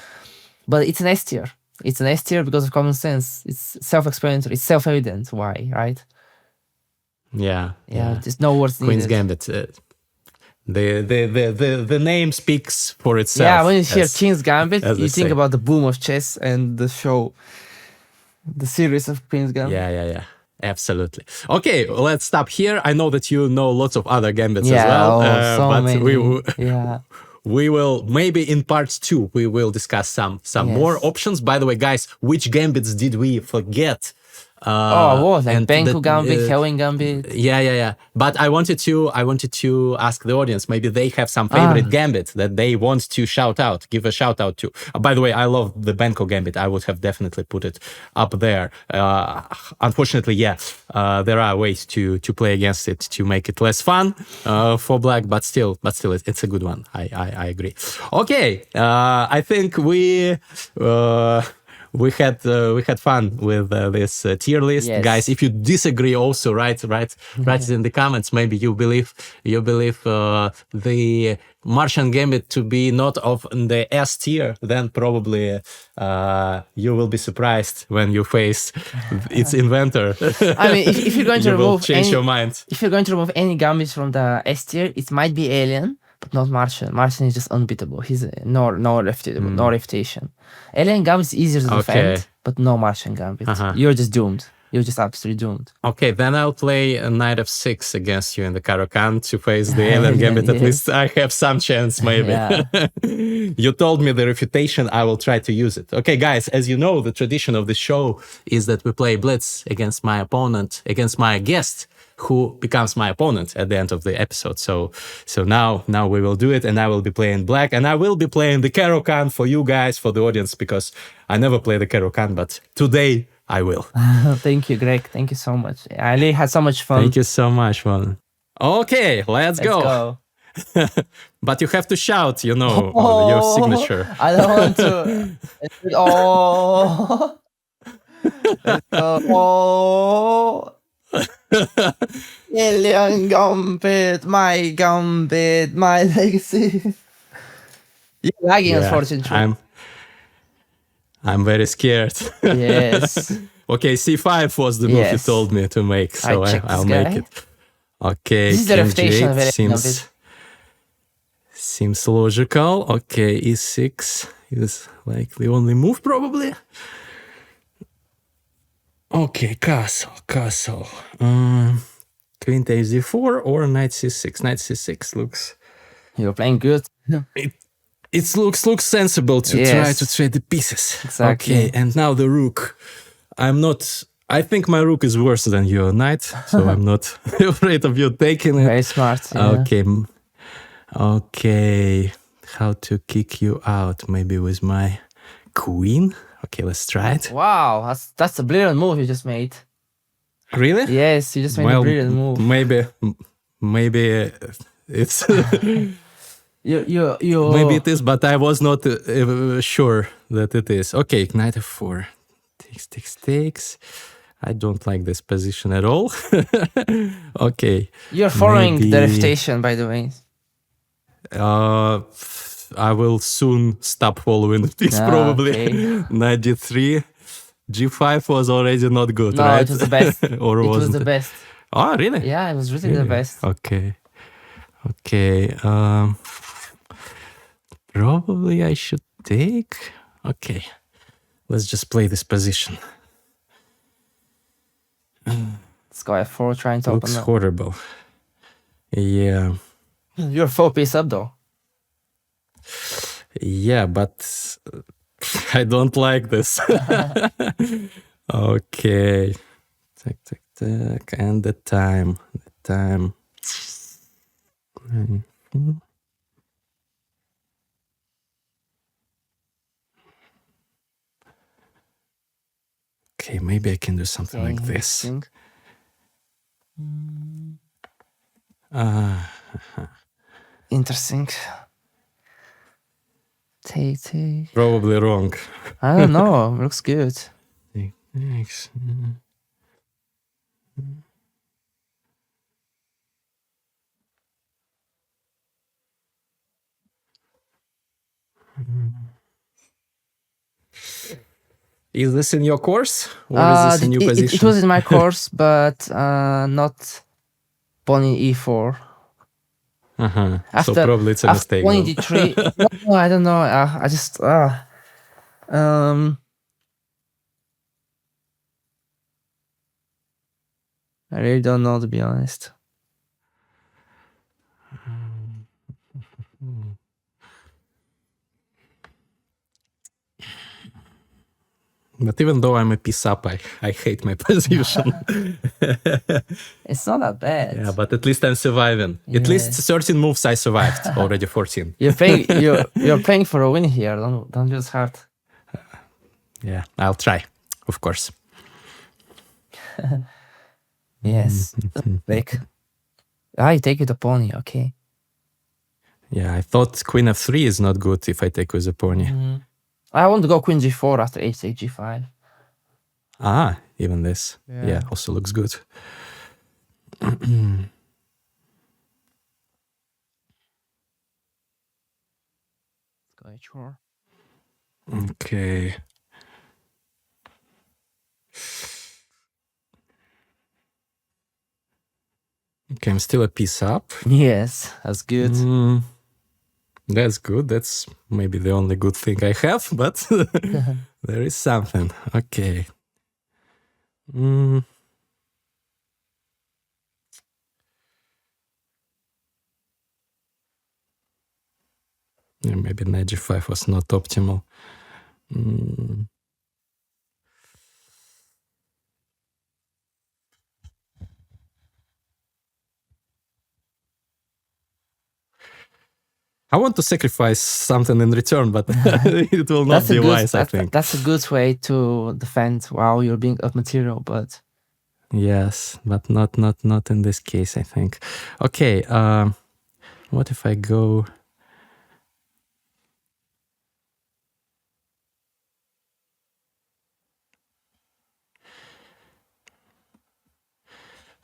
But it's an S tier. It's an S tier because of common sense. It's self-explanatory. It's self-evident why, right? Yeah. There's no words needed. Queen's Gambit. The name speaks for itself. Yeah, when you hear King's Gambit, you think about the boom of chess and the show, the series of Queen's Gambit. Yeah. Absolutely. Okay, let's stop here. I know that you know lots of other gambits as well. So many. We will, maybe in part 2, we will discuss some more options. By the way, guys, which gambits did we forget? Like Benko Gambit, Helen Gambit. Yeah. But I wanted to ask the audience, maybe they have some favorite gambit that they want to give a shout out to. By the way, I love the Benko Gambit. I would have definitely put it up there. Unfortunately, there are ways to play against it to make it less fun for black, but still, it's a good one. I agree. Okay, I think we had fun with this tier list, guys. If you disagree, also write it in the comments. Maybe you believe the Martian Gambit to be not of the S tier. Then probably you will be surprised when you face its inventor. I mean, if you're going to your mind. If you're going to remove any gambits from the S tier, it might be Alien, but not Martian. Martian is just unbeatable. He's no refutation. Alien Gambit is easier to defend, but no Martian Gambit. You're just doomed. You're just absolutely doomed. Okay, then I'll play a knight f6 against you in the Caro-Kann to face the Alien Gambit. At least I have some chance, maybe. You told me the refutation, I will try to use it. Okay, guys, as you know, the tradition of the show is that we play blitz against my opponent, against my guest, who becomes my opponent at the end of the episode. So now we will do it, and I will be playing black, and I will be playing the Caro-Kann for you guys, for the audience, because I never play the Caro-Kann, but today I will. Thank you, Greg. Thank you so much. I really had so much fun. Thank you so much, Volen. Okay, let's go. But you have to shout, you know, your signature. I don't want to. Oh. Oh. Alien Gambit, my legacy. You're lagging, unfortunately. I'm very scared. Yes. Okay, C5 was the move you told me to make, so I'll make it. Okay, this is the refutation seems logical. Okay, E6 is like the only move, probably. Okay, castle. Queen takes d4 or knight c6. Knight c6 looks... You're playing good. It looks sensible to try to trade the pieces. Exactly. Okay, and now the rook. I think my rook is worse than your knight, so I'm not afraid of you taking it. Very smart. Yeah. Okay. How to kick you out? Maybe with my queen? Okay, let's try it. Wow, that's a brilliant move you just made. Really? Yes, you just made a brilliant move. Maybe it's... you Maybe it is, but I was not sure that it is. Okay, knight f4. Takes. I don't like this position at all. Okay. You're following the refutation, by the way. I will soon stop following this, probably. Okay. Knight g3. G5 was already not good, no, right? It was the best. Or it was the best. Oh, really? Yeah, it was really the best. Okay. Probably I should take. Okay. Let's just play this position. Let's go f4, trying to open Looks horrible. Yeah. You're 4 piece up though. Yeah, but I don't like this. Okay. Tack. And the time. Okay, maybe I can do something like this. Interesting. Take. Probably wrong. I don't know. Looks good. Thanks. Is this in your course? Or is this a new position? It was in my course, but not pony e4. So probably it's a mistake. Pony d3. No, I don't know. I just I really don't know, to be honest. But even though I'm a piece up, I hate my position. It's not that bad. Yeah, but at least I'm surviving. Yeah. At least 13 moves I survived. Already 14. You're playing for a win here. Don't use heart. Yeah, I'll try, of course. Yes. Like, you take it a pony, okay. Yeah, I thought queen f3 is not good if I take with a pony. I want to go queen g4 after h takes g5. Even this. Yeah, also looks good. Go h4. Okay. Okay, I'm still a piece up. Yes, that's good. That's good. That's maybe the only good thing I have, but there is something. Okay. Yeah, maybe knight g5 was not optimal. I want to sacrifice something in return, but it will not be wise, I think. That's a good way to defend while you're being up material, but... Yes, but not in this case, I think. Okay, What if I go...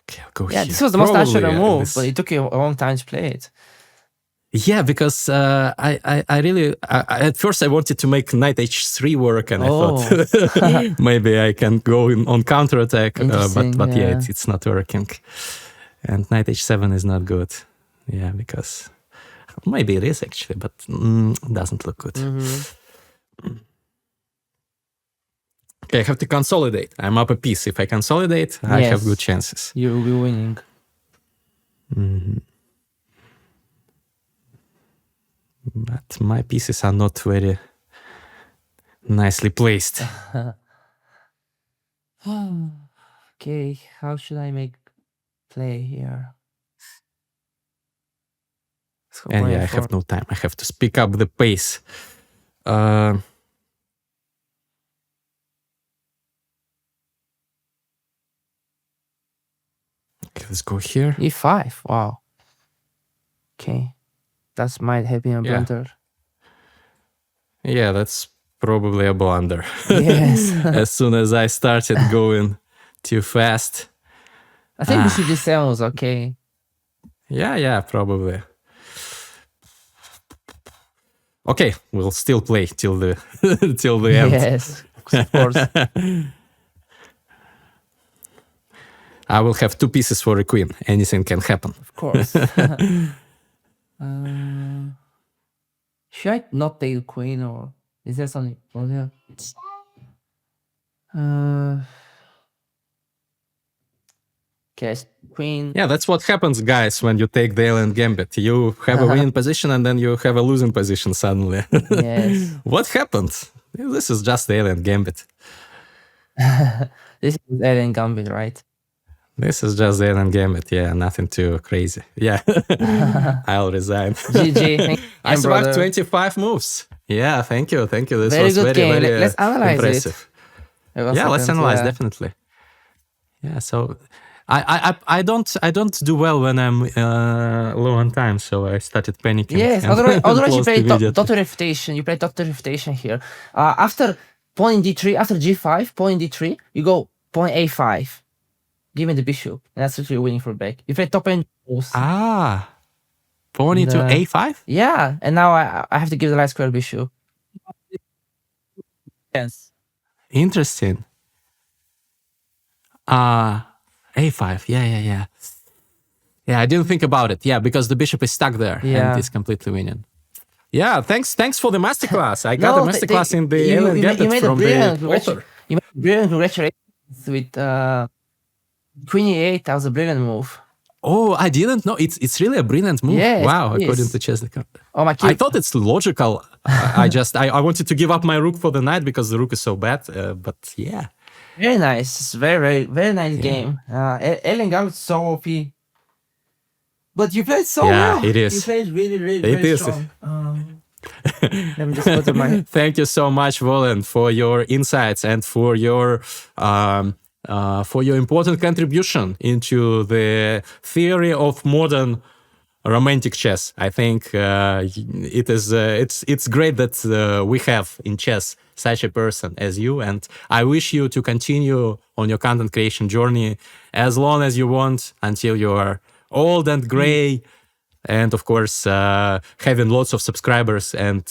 Okay, I'll go here. This was the most natural move, but it took you a long time to play it. Yeah, because I really... at first I wanted to make knight h3 work, and I thought maybe I can go on counterattack, but yeah, it's not working. And knight h7 is not good. Yeah, because... Maybe it is actually, but doesn't look good. Okay, I have to consolidate. I'm up a piece. If I consolidate, I have good chances. You'll be winning. But my pieces are not very nicely placed. Okay, how should I make play here? And yeah, I have no time. I have to speak up the pace. Okay, let's go here. E5, wow. Okay, that might have been a blunder. Yeah, that's probably a blunder. Yes. As soon as I started going too fast. I think bishop g7 was okay. Yeah, probably. Okay, we'll still play till the till the end. Yes, of course. I will have two pieces for a queen. Anything can happen. Of course. Should I not take the queen, or is there something earlier? Okay, queen. Yeah, that's what happens, guys, when you take the Alien Gambit. You have a winning position and then you have a losing position suddenly. Yes. What happened? This is just the Alien Gambit. This is Alien Gambit, right? This is just the Alien Gambit. Yeah, nothing too crazy. Yeah, I'll resign. GG. I survived 25 moves. Yeah, thank you. This very was good very, game. very let's analyze impressive. Yeah, let's analyze, definitely. Yeah, so... I don't do well when I'm low on time, so I started panicking. Yes, otherwise you play Doctor Refutation. You play Doctor Refutation here. After pawn in d3, after g5, pawn in d3, you go pawn a5, giving the bishop, and that's what you're winning for back. You play top end. Pawn into a5. Yeah, and now I have to give the light square bishop. Yes. Interesting. A5, yeah. Yeah, I didn't think about it. Yeah, because the bishop is stuck there and it's completely winning. Yeah, thanks for the masterclass. I got a masterclass in the Alien Gambit from the author. You made brilliant congratulations with Queen E8. That was a brilliant move. Oh, I didn't know. It's really a brilliant move. Yes, wow, according to chess.com. Oh my! I thought it's logical. I wanted to give up my rook for the knight because the rook is so bad. But yeah. Very nice. It's very nice game. Alien Gambit is so OP. But you played so well. Yeah, it is. You played really very strong. Let me just go to my... Thank you so much, Volen, for your insights and for your important contribution into the theory of modern romantic chess. I think it's great that we have in chess such a person as you, and I wish you to continue on your content creation journey as long as you want until you are old and gray, and of course having lots of subscribers and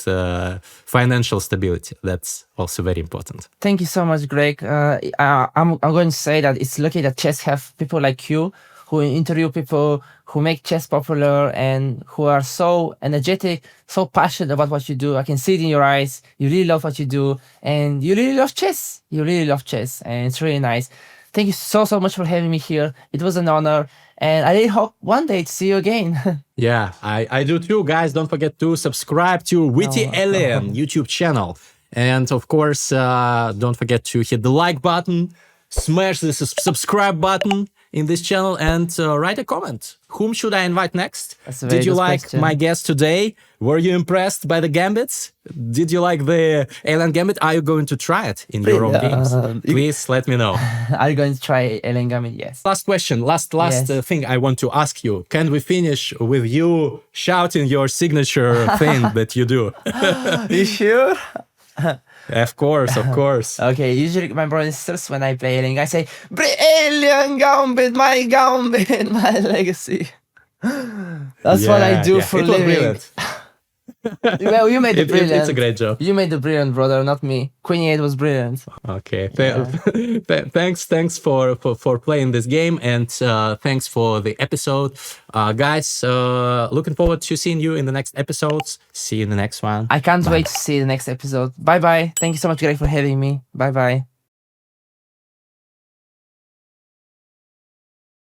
financial stability. That's also very important. Thank you so much, Greg. I'm going to say that it's lucky that chess have people like you who interview people who make chess popular and who are so energetic, so passionate about what you do. I can see it in your eyes. You really love what you do, and you really love chess. And it's really nice. Thank you so much for having me here. It was an honor, and I really hope one day to see you again. Yeah, I do too, guys. Don't forget to subscribe to Witty Alien YouTube channel. And of course, don't forget to hit the like button, smash the subscribe button, in this channel and write a comment. Whom should I invite next? Did you like question. my guest today? Were you impressed by the gambits? Did you like the Alien Gambit? Are you going to try it in your own games? Please let me know. Are you going to try Alien Gambit? Yes. Last question, last thing I want to ask you. Can we finish with you shouting your signature thing that you do? You sure? Of course, of course. Okay, usually my brothers and sisters, when I play Alien, I say, Alien Gambit, my legacy. That's what I do for a living. Well, you made it brilliant. It's a great job. You made it brilliant, brother, not me. Queen 8 was brilliant. Okay. Thanks for playing this game, and thanks for the episode. Guys, looking forward to seeing you in the next episodes. See you in the next one. I can't wait to see the next episode. Bye-bye. Thank you so much, Greg, for having me. Bye-bye.